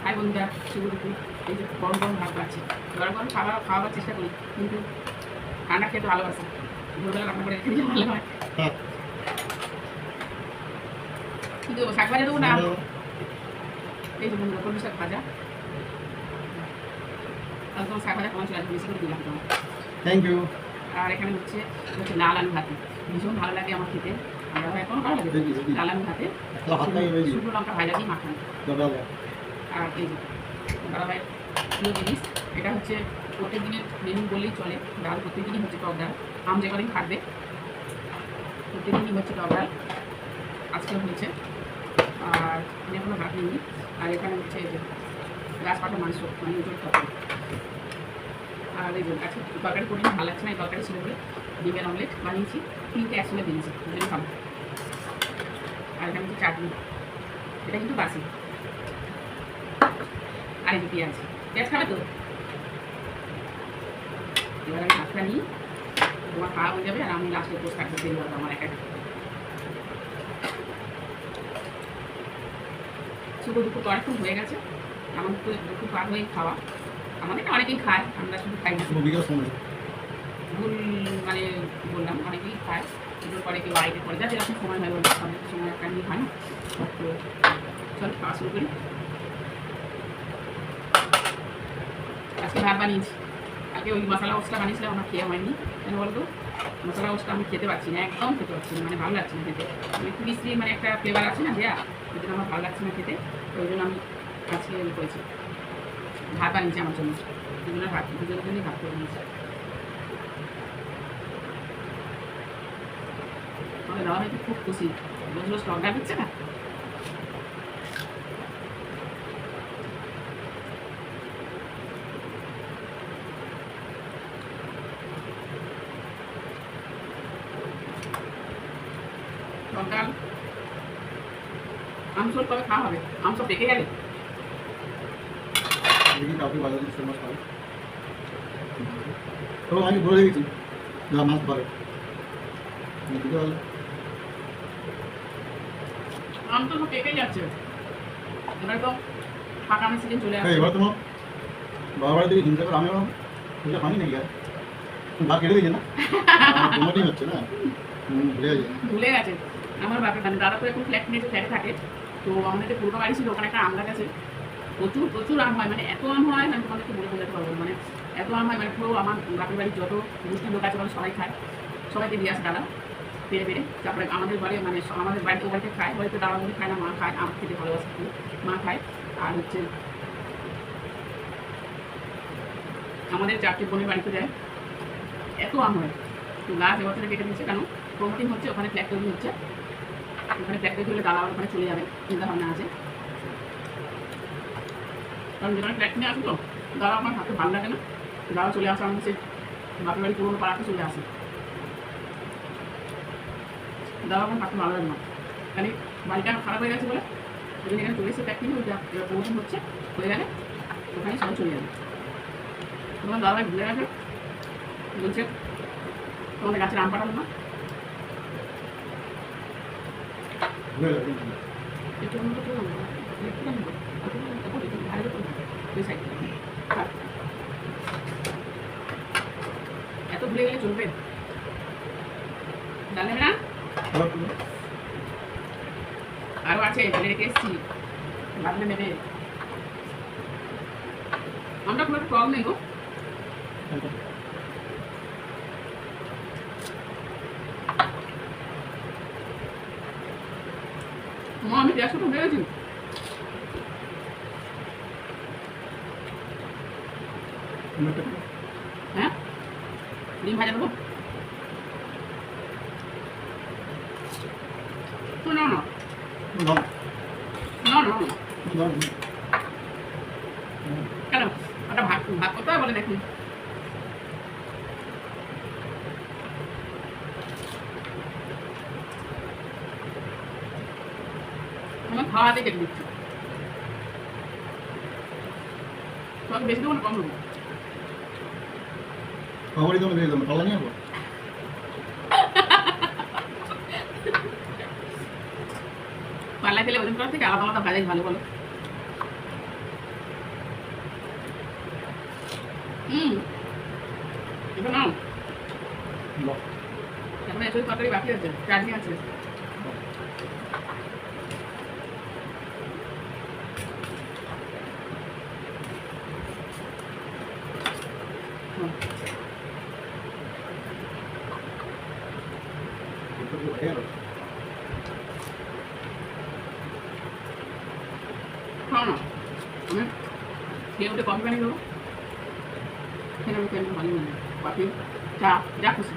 High বন্ধুরা, শুভ দুপুর। এই যে গরম গরম ভাত পাচ্ছি, গরম গরম খাওয়াবার চেষ্টা করি, কিন্তু ঠান্ডা খেতে ভালোবাসি। ভোরবেলা রান্না করে রেখে দিলে ভালো হয়। কি দেবো, শাক ভাজা দেবো না? এই যে বন্ধুরা, কলমি শাক ভাজা। আর তোমার শাক ভাজা কেমন ছিল, বেশি করে দিলাম তোমার। Thank you. আর এখানে হচ্ছে লাল আলু ভাতে, ভীষণ ভালো লাগে আমার খেতে। আমরা এখন ভালো লাগে লাল আলু ভাতে, শুকনো লঙ্কা ভাজা দিয়ে মাখানো। আর এই যে দাদাভাই প্রিয় জিনিস, এটা হচ্ছে প্রত্যেক দিনের মেনু বললেই চলে। ডাল প্রত্যেক দিনই হচ্ছে টক ডাল। আম যে কদিন খাটবে প্রত্যেক দিনই হচ্ছে টক ডাল, আজকেও হয়েছে। আর আমি এখনো ভাত নিইনি। আর এখানে হচ্ছে এই যে গাছ পাটা মাংস, মানে ওজন তরকারি। আর এই যে আজকে তরকারি করে ভালো লাগছে না, এই তরকারি ছিল বলে ডিমের অমলেট বানিয়েছি, 3টে একসঙ্গে দিয়েছি, দুজনে খাবো। আর এখানে হচ্ছে চাটনি, এটা কিন্তু বাসি। আর এই যে পেঁয়াজ খাবে তো। এবার আমি ভাতটা নিই, তোমার খাওয়া হয়ে যাবে। আর আমি লাস্টে পোস্ট থাকতে দেরি হবে আমার একা। শুধু দুপুর তো অনেকক্ষণ হয়ে গেছে, আমাদের তো দুপুর পার হয়ে খাওয়া। আমাদের না অনেকেই খায়, আমরা শুধু খাই না। ভুল মানে বললাম, অনেকেই খায়, দুপুর পরে কেউ আড়াইটে পরে যায়, যেরকম সময় হয় বলতে অনেক সময় একটা নিয়ে হয় না। তো চল খাওয়া শুরু করি। আজকে ভাত বানিয়েছি, কালকে ওই মশলা ওসটা বানিয়েছিলাম, আমার খেয়ে হয়নি। কেন বলতো, মশলা ওসটা আমি খেতে পারছি না, একদম খেতে পারছি না, মানে ভালো লাগছে না খেতে। মানে একটু মিষ্টি, মানে একটা ফ্লেভার আছে না দেয়া, ওই জন্য আমার ভালো লাগছে না খেতে। ওই জন্য আমি আজকে করেছি, ভাত বানিয়েছি আমার জন্য, দুজনের জন্যই ভাত করে নিয়েছি। আমাদের দাদা ভাই খুব খুশি, রোজ রোজ টক ডাল হচ্ছে না। টক ডাল মাংস কবে খাওয়া হবে? মাংস পেকে গেলে আমি বলে দিয়েছি মাছ পাবে। আম তো পেকেই যাচ্ছে, এবার তো পাকানোর সিজন চলে আসছে। এবার তোমার বাবা বাড়ি থেকে চিন্তা করে আমি পানি নাকি ভাত কেটে দিয়েছে না, টমাটোই হচ্ছে না, ভুলে গেছে আমার বাপের। মানে দাদা তো এখন ফ্ল্যাট নিয়েছে, ফ্ল্যাটে থাকে। তো আমাদের যে পুরোনো বাড়ি ছিল, ওখানে একটা আম গাছ আছে, প্রচুর প্রচুর আম হয়, মানে এত আম হয় আমি তোমাদেরকে বলে বোঝাতে পারবো না। মানে এত আম হয়, মানে পুরো আমার বাপের বাড়ির যত মিষ্টি লোক আছে সবাই খায়, সবাইকে দিয়ে আসে দাদা পেরে পেরে। তারপরে আমাদের বাড়ি, মানে আমাদের বাড়িতে বাড়িতে খায়, বাড়িতে দাদা বলে খায় না, মা খায়, আম খেতে ভালোবাসে, মা খায়। আর হচ্ছে আমাদের 4টে বোনের বাড়িতে যায়, এত আম হয়। তো গাছ এবছরে কেটে দিচ্ছে, কেন প্রমোটিং হচ্ছে, ওখানে ফ্ল্যাট তৈরি হচ্ছে, ওখানে ফ্ল্যাট তৈরি হলে দাদা ওখানে চলে যাবে চিন্তা ভাবনা আছে। কারণ যেখানে ফ্ল্যাট নিয়ে আসবো, দাদা আমার হাতে ভালো লাগে না, দাদা চলে আসে আমাদের সে বাপের বাড়ি পুরোনো পাড়াতে চলে আসে। দাদা আমার হাতে ভালো লাগে না, খালি বাড়িটা খারাপ হয়ে গেছে বলে ওই জন্য এখানে চলে এসে ফ্ল্যাট কিনে ওই প্রমোশন হচ্ছে, হয়ে গেলে ওখানে সবাই চলে যাবে। তোমার দাদা ভাই ভুলে গেছে, বলছে তোমাদের গাছের আম পাঠাবো না। এত ভুলে গেলে চলবে? জানলে না আরো আছে, বলে রেখে এসছি, ভাবলে নেবে। আমরা কোনো একটা প্রবলেম নেই গো। আমি 150 টাকা গেছি। হ্যাঁ, ডিম ভাজা দেবো। না না না না, কেন ওটা ভাগ ভাগ করতে হবে বলে দেখুন। আমার খাওয়াতে কেটে দিচ্ছি, তোমাকে বেশি দেবো না কম দেবো? খবরই তোমাকে দিয়ে দেবো, পাল্লা নিয়ে যাবো। পাল্লা খেলে ওজন করার থেকে আলাদা আলাদা ভাজাই ভালো, বলো? এটা নাও বাহ, এখন এসব তরকারি বাকি আছে, চাটনি আছে। এটা তো হয়ে গেল। খাও না, আমি খেয়ে উঠে কফি বানিয়ে দেবো, খেয়ে আমি খেয়ে ভালো মনে কফি চা যা খুশি।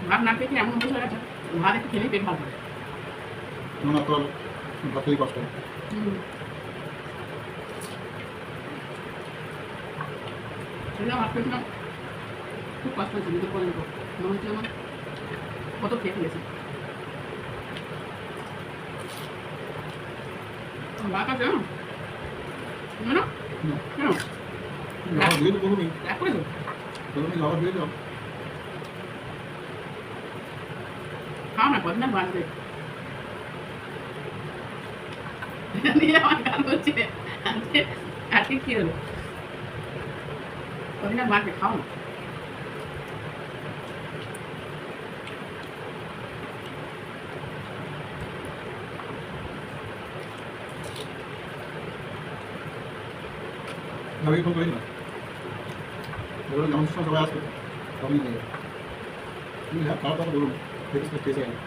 ভাত না খেয়ে এমন বসে গেছে, ভাত একটু খেলেই পেট ভালো। না তো ভাত খেতে কষ্ট হয়। ভাত খেয়েছিলাম, খুব কষ্ট হয়েছে নিজের পর্যন্ত, মনে হচ্ছে আমার কত খেয়ে ফেলেছি। ভাত আছে না না, কেন খাবার দিয়ে তো বলুনি, এক করে দেবো, খাবার দিয়ে দাও। খাও না, কদিন আর বাঁচবে। নিয়ে আমার গান বলছে আজকে কি হলো, কদিন আর বাঁচবে, খাও না। আমি ফোন করি না, বলুন যেমন সময় সবাই আসবে তখনই নিয়ে যাবে। তুমি হ্যাঁ খাওয়ার কথা বলুন, দেখি টেস্ট হয়।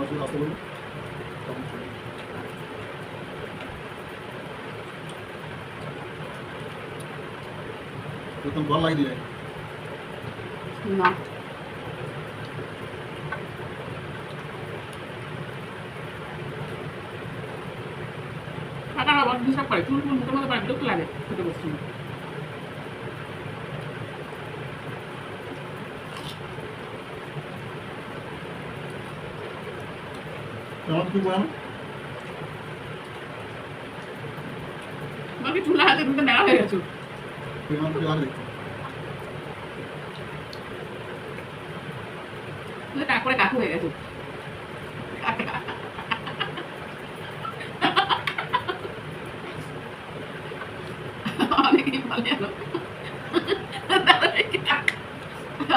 অসুবিধা আসতে বলুন তখন চলে যাবে। একদম জল লাগিয়ে দিলে না কাটা বড় ডিস্টার্ব করে, চুল চুল মুখের মধ্যে পড়ে, বিরক্ত লাগে খেতে বসছি। আমার কি বলেন তোমার কি চুল লাগাতে তুমি তো নেড়া হয়ে গেছো, তুই আমার কি লাগে দেখছো তুমি টাক করে কাকু হয়ে গেছো। অনেকেই বলে জানো,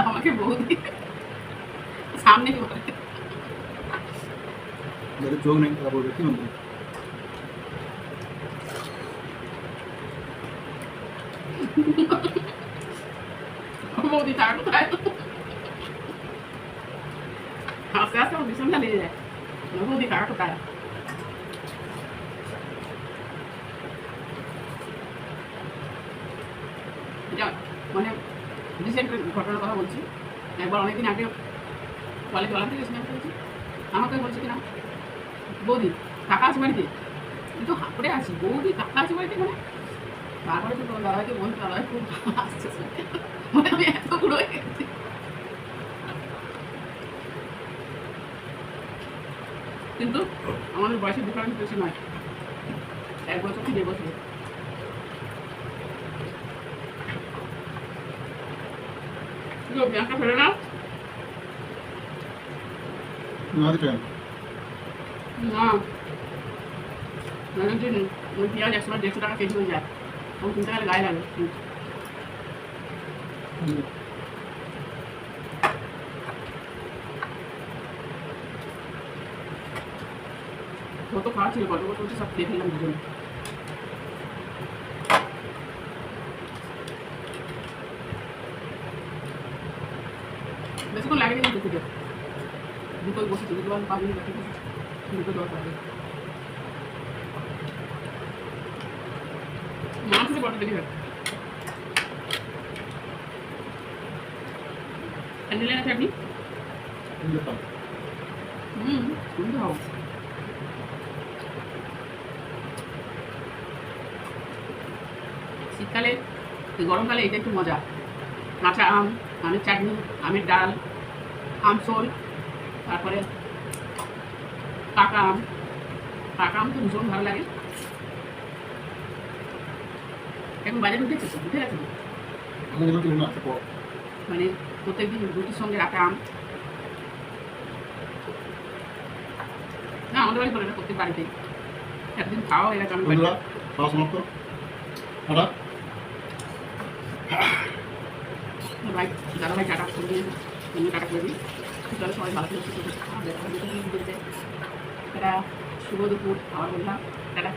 আমাকে বৌদি সামনে বলে যাদের চোখ নেই তারা বলবে কি মন্ত্রী বৌদি তার কোথায়, আস্তে আস্তে আমার ভীষণটা লেগে যায়, বৌদি কার কোথায়। মানে রিসেন্ট ঘটনার কথা বলছি, একবার অনেকদিন আগে কলেজ ওয়ালা থেকে স্নান করেছি, আমাকে বলছে কিনা বৌদি কাকা আছে বাড়িতে, কিন্তু হাত করে আছি, বৌদি কাকা আছে বাড়িতে, মানে তারপরে তো দাদাকে বলতে দাদা খুব আসছে, মানে আমি এত বুড়ো হয়ে গেছি। কিন্তু আমাদের বয়সের ডিফারেন্স বেশি নয়, 1 বছর কি 1.5 বছর। ব্যাংকটা ফেলে নাও না দিতে না, ওই পেঁয়াজ 100-150 টাকা কেজি হয়ে যায়, আমি কিনতে গেলে গায়ে লাগে। কত খাওয়া ছিল, গল্প করতে করতে সব খেয়ে ফেললাম দুজনে। বেশিক্ষণ লাগে কিন্তু খেতে, দুটোই বসেছি, দুটো আমি 5 মিনিট বাকি বসেছি, দুটো 10 লাগে। মাছ থেকে বড় দেরি হয়, দিলে না চাটনি, সুন্দর হবে। শীতকালে গরমকালে এটা একটু মজা, কাঁচা আম, আমের চাটনি, আমের ডাল, আমসল, তারপরে পাকা আম তো ভীষণ ভালো লাগে। এখন বাজারে উঠেছে তো, উঠে গেছে তো। আমি এগুলো কিনুন না পর মানে প্রত্যেকদিন রুটির সঙ্গে রাখা আম। না আমাদের বাড়ি করে না, প্রত্যেক বাড়িতেই একদিন খাওয়া হয়ে গেছে। আমি বন্ধুরা খাওয়া সমাপ্ত। টাটা। ভাই দাদাভাই টাটা করে দিয়ে তুমি টাটা করে দিই। তাহলে সবাই ভালো করে সুস্থ থাকে। এটা শুভ দুপুর আবার বললাম টাটা।